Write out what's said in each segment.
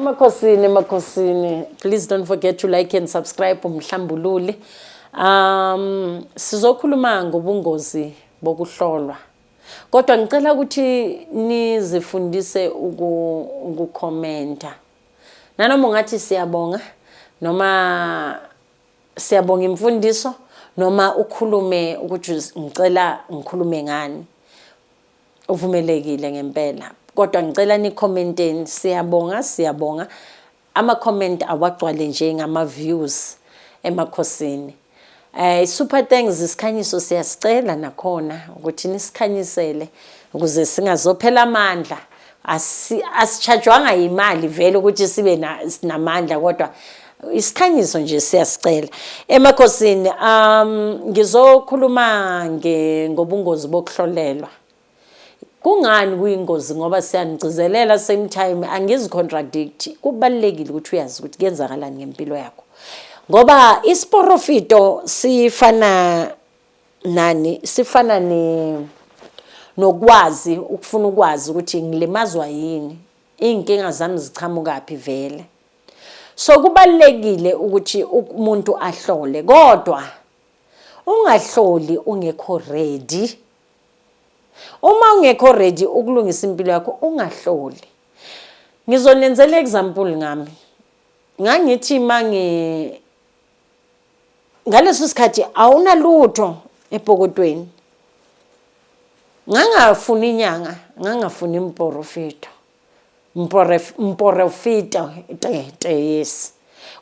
Makhosini, please don't forget to like and subscribe uMhlambululi. Sizokhuluma ngobungozi bokuhlolwa. Kodwa ngicela ukuthi nizifundise ukukhomenta. Nanoma ungathi siyabonga noma siyabonga imfundiso noma ukhulume ukuthi ngicela ngikhulume ngani. Uvumelekile ngempela. Kodwa ngicela ni-commenteni siyabonga ama-comment awagcwale nje ngama-views emakhosini. Super thanks isikhanyiso siyasicela nakhona ukuthi nisikhanyisele ukuze singazophela amandla. Asichargewanga imali vele ukuthi sibe namandla kodwa isikhanyiso nje siyasicela. Emakhosini ngizokhuluma ngobungozi bokuhlolelwa. Kungani kuyingozi ngoba siyanigcizelela same time angizicontradict. Kubalekile ukuthi uyazi ukuthi kuyenzakalani ngempilo yakho. Ngoba isporofito sifana nokwazi ukufuna ukwazi ukuthi ngilimazwa yini, inkinga zami ziqhamukaphi vele. So kubalekile ukuthi umuntu ahlole kodwa ungahloli ungekho ready. Uma ungekho ready ukulungisa impilo yakho ungahloli. Ngizonenzela example ngami. Ngangithi ngaleso sikhathi awunalutho epokotweni. Ngangafuni inyanga, ngangafuni imporofito. Mporofito yes.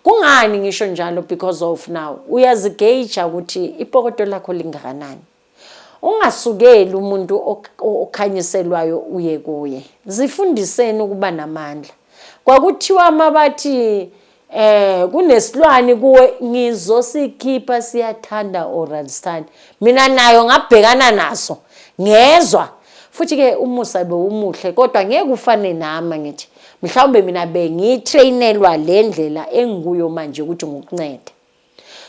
Kungani ngisho njalo because of now uyazigauge ukuthi ipokoto lakho lingakanani. Ungasukeli umuntu okhanyiselwayo uye kuye. Zifundiseni ukuba namandla. Kwakuthiwa mabathi kunesilwane kuwe ngizosikhipha siyathanda oralstan. Mina nayo ngabhekana naso. Ngezwe futhi ke umusa bewumuhle kodwa ngeke ufane nami ngithi mhlawumbe mina bengitrainelwa le ndlela engikuyo manje ukuthi ngokuncede.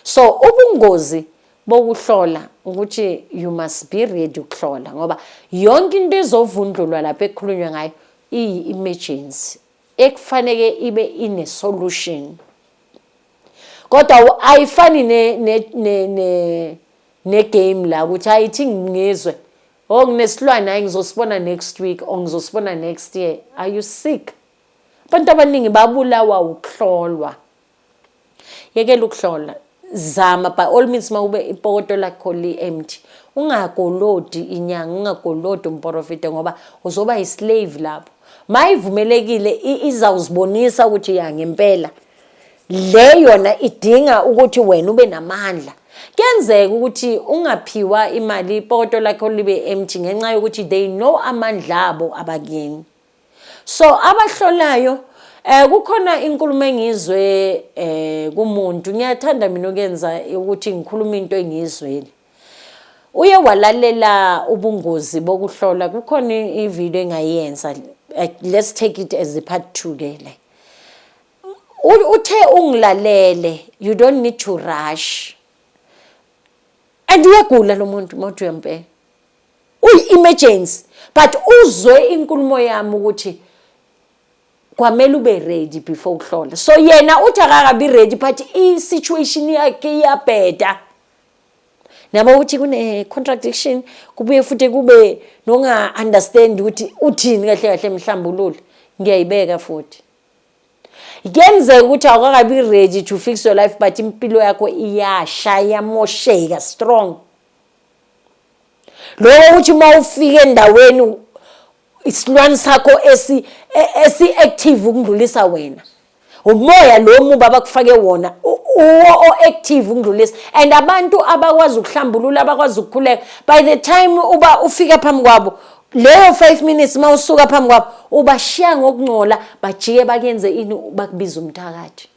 So ubungozi bokuhlola ukuthi you must be ready ukuhlola ngoba yonke into ezovundlulwa lapha ekukhulunywa ngayo i-emergency ekufanele ibe ine solution. Kodwa ayifani ne game la ukuthi ayithi ngizwe nginesilwane hayi ngizosibona next week or ngizosibona next year. Are you sick? Abantu abaningi babulawa ukuhlolwa. Yekela ukuhlola. Zama by all means mawube ipokoto lakho li-empty. Ungagolodi inyanga, ungagolodi umporofito ngoba uzoba islave lapho. Mayivumelekile izawuzibonisa ukuthi ya ngempela le yona idinga ukuthi wena ube namandla. Kuyenzeka ukuthi ungaphiwa imali ipoto lakho libe empty ngenxa yokuthi they know amandla abo abakini. So abahlolayo kukhona inkulumo engizwe kumuntu ngiyathanda mina ukuyenza ukuthi ngikhuluma into engizweli. Uye walalela ubungozi bokuhlola kukhona ivideo engayenza. Let's take it as a part 2 ke le. Uthe ungilalele, you don't need to rush. And uyagula lo muntu mawuthi uyampe. Emergency but uzwe inkulumo yami ukuthi kwamele ube ready before ukuhlola. So yena uthi akakabi ready but i-situation yakhe iyabheda. Nabo uthi kune contradiction kubuye futhi kube nonga understand ukuthi uthini kahle kahle Mhlambululi. Ngiyayibeka futhi. Kuyenzeka ukuthi awukakabi ready to fix your life but impilo yakho iyasha yamosheka strong. Lokho uthi mawufika endaweni isilwane sakho esi-active ukundlulisa wena. Umoya lo muba abakufake wona o-active ukundlulisa. And abantu abakwazi ukuhlambulula abakwazi ukukhuleka by the time uba ufika phambi kwabo leyo 5 minutes mawusuka phambi kwabo ubashiya ngokungcola bajike bakenze ini bakubiza umthakathi.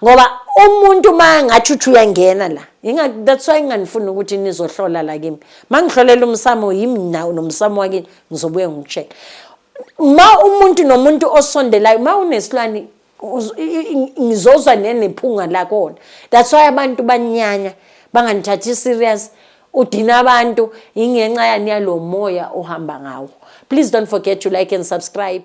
Ngoba umuntu mangathi uyangena la that's why nginganifuni ukuthi nizohlola la kimi. Mangihlolela umsamo yimi nomsamo wakini ngizobuye ngicheck. Ma umuntu nomuntu osondelayo ma unesilwane ngizozwa nephunga lakho. That's why abantu banyanya banganithathi serious. Udina abantu ingenxa yani yalo moya ohamba ngawo. Please don't forget to like and subscribe.